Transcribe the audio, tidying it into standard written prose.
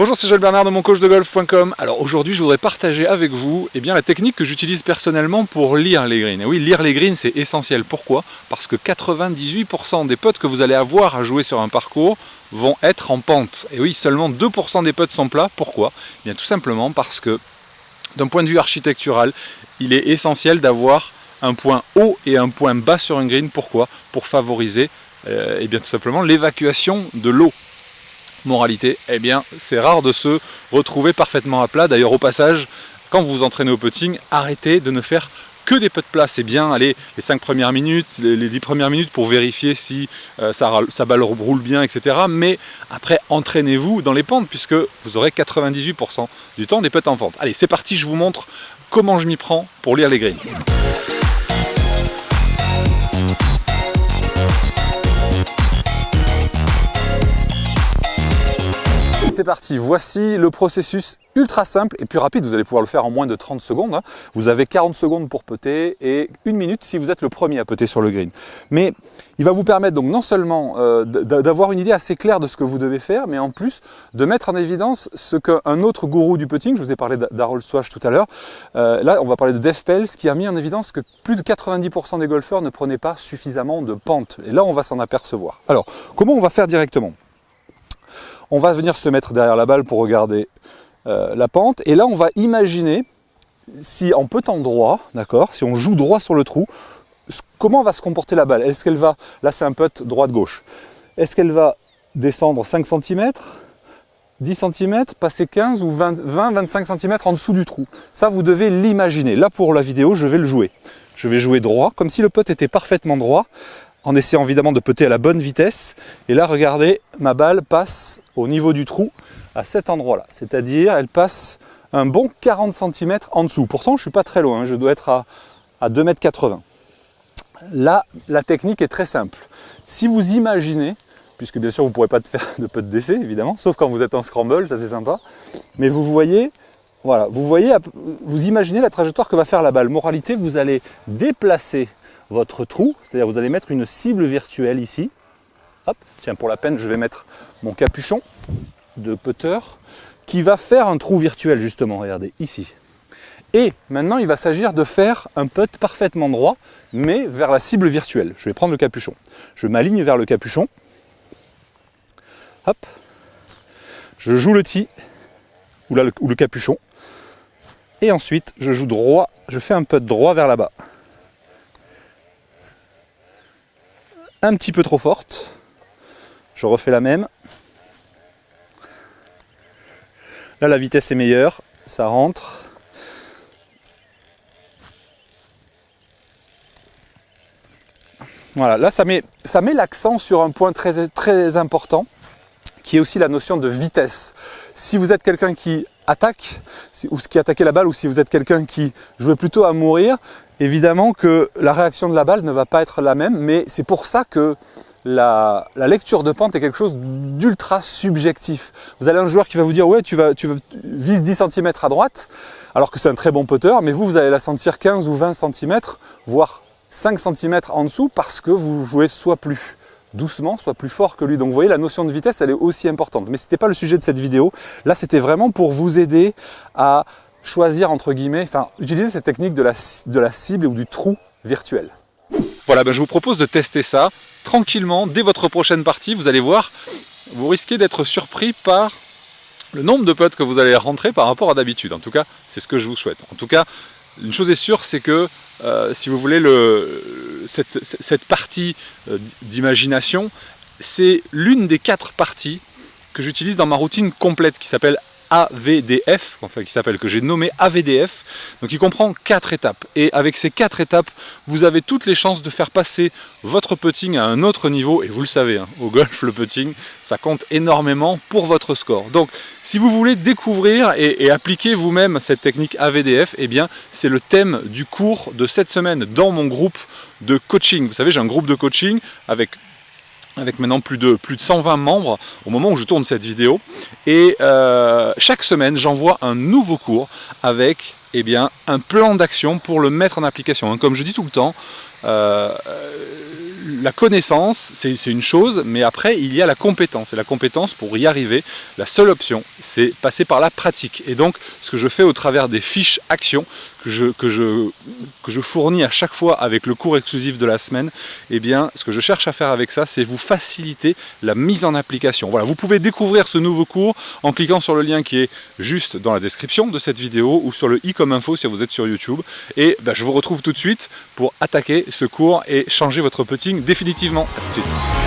Bonjour, c'est Joël Bernard de moncoachdegolf.com. Alors aujourd'hui, je voudrais partager avec vous la technique que j'utilise personnellement pour lire les greens. Et oui, lire les greens, c'est essentiel. Pourquoi? Parce que 98% des putts que vous allez avoir à jouer sur un parcours vont être en pente. Et oui, seulement 2% des putts sont plats. Pourquoi? Eh bien, tout simplement parce que d'un point de vue architectural, il est essentiel d'avoir un point haut et un point bas sur un green. Pourquoi? Pour favoriser tout simplement l'évacuation de l'eau. Moralité, c'est rare de se retrouver parfaitement à plat. D'ailleurs, au passage, quand vous vous entraînez au putting, arrêtez de ne faire que des putts plats. C'est bien, allez, les 5 premières minutes, les 10 premières minutes pour vérifier si sa balle roule bien, etc. Mais après, entraînez-vous dans les pentes, puisque vous aurez 98% du temps des putts en pente. Allez, c'est parti, je vous montre comment je m'y prends pour lire les greens. C'est parti, voici le processus ultra simple et plus rapide, vous allez pouvoir le faire en moins de 30 secondes. Vous avez 40 secondes pour putter et 1 minute si vous êtes le premier à putter sur le green. Mais il va vous permettre donc non seulement d'avoir une idée assez claire de ce que vous devez faire, mais en plus de mettre en évidence ce qu'un autre gourou du putting, je vous ai parlé d'Harold Swash tout à l'heure, là on va parler de Dave Pelz qui a mis en évidence que plus de 90% des golfeurs ne prenaient pas suffisamment de pente. Et là on va s'en apercevoir. Alors, comment on va faire directement ? On va venir se mettre derrière la balle pour regarder la pente. Et là, on va imaginer si en puttant droit, d'accord, si on joue droit sur le trou, comment va se comporter la balle. Est-ce qu'elle va, là c'est un putt droite-gauche, est-ce qu'elle va descendre 5 cm, 10 cm, passer 15 ou 20-25 cm en dessous du trou? Ça, vous devez l'imaginer. Là, pour la vidéo, je vais le jouer. Je vais jouer droit, comme si le putt était parfaitement droit, en essayant évidemment de putter à la bonne vitesse. Et là, regardez, ma balle passe au niveau du trou à cet endroit-là. C'est-à-dire, elle passe un bon 40 cm en dessous. Pourtant, je ne suis pas très loin, je dois être à 2,80 m. Là, la technique est très simple. Si vous imaginez, puisque bien sûr, vous ne pourrez pas faire de putt d'essai, évidemment, sauf quand vous êtes en scramble, ça c'est sympa, mais vous voyez, voilà, vous imaginez la trajectoire que va faire la balle. Moralité, vous allez déplacer votre trou, c'est-à-dire vous allez mettre une cible virtuelle ici. Hop, tiens, pour la peine, je vais mettre mon capuchon de putter qui va faire un trou virtuel justement, regardez, ici. Et maintenant, il va s'agir de faire un putt parfaitement droit, mais vers la cible virtuelle. Je vais prendre le capuchon. Je m'aligne vers le capuchon. Hop. Je joue le tee, ou le capuchon. Et ensuite, je joue droit, je fais un putt droit vers là-bas. Un petit peu trop forte, je refais la même. Là la vitesse est meilleure, ça rentre. Voilà, là ça met l'accent sur un point très, très important, qui est aussi la notion de vitesse. Si vous êtes quelqu'un qui attaque, ou qui attaquait la balle, ou si vous êtes quelqu'un qui jouait plutôt à mourir, évidemment que la réaction de la balle ne va pas être la même, mais c'est pour ça que la lecture de pente est quelque chose d'ultra subjectif. Vous avez un joueur qui va vous dire ouais, tu vises 10 cm à droite, alors que c'est un très bon putter, mais vous allez la sentir 15 ou 20 cm, voire 5 cm en dessous, parce que vous jouez soit plus doucement, soit plus fort que lui. Donc vous voyez, la notion de vitesse, elle est aussi importante. Mais ce n'était pas le sujet de cette vidéo. Là, c'était vraiment pour vous aider à choisir, entre guillemets, enfin, utiliser cette technique de la cible ou du trou virtuel. Voilà, je vous propose de tester ça tranquillement dès votre prochaine partie. Vous allez voir, vous risquez d'être surpris par le nombre de putts que vous allez rentrer par rapport à d'habitude. En tout cas, c'est ce que je vous souhaite. En tout cas, une chose est sûre, c'est que si vous voulez cette partie d'imagination, c'est l'une des 4 parties que j'utilise dans ma routine complète qui s'appelle AVDF, que j'ai nommé AVDF, donc il comprend 4 étapes. Et avec ces 4 étapes, vous avez toutes les chances de faire passer votre putting à un autre niveau. Et vous le savez, au golf, le putting, ça compte énormément pour votre score. Donc, si vous voulez découvrir et appliquer vous-même cette technique AVDF, c'est le thème du cours de cette semaine dans mon groupe de coaching. Vous savez, j'ai un groupe de coaching avec maintenant plus de 120 membres au moment où je tourne cette vidéo. Et chaque semaine, j'envoie un nouveau cours avec un plan d'action pour le mettre en application. Comme je dis tout le temps, la connaissance, c'est une chose, mais après, il y a la compétence. Et la compétence, pour y arriver, la seule option, c'est passer par la pratique. Et donc, ce que je fais au travers des fiches actions que je fournis à chaque fois avec le cours exclusif de la semaine, eh bien, ce que je cherche à faire avec ça, c'est vous faciliter la mise en application. Voilà, vous pouvez découvrir ce nouveau cours en cliquant sur le lien qui est juste dans la description de cette vidéo ou sur le i comme info si vous êtes sur YouTube. Et je vous retrouve tout de suite pour attaquer ce cours et changer votre putting définitivement. À tout de suite.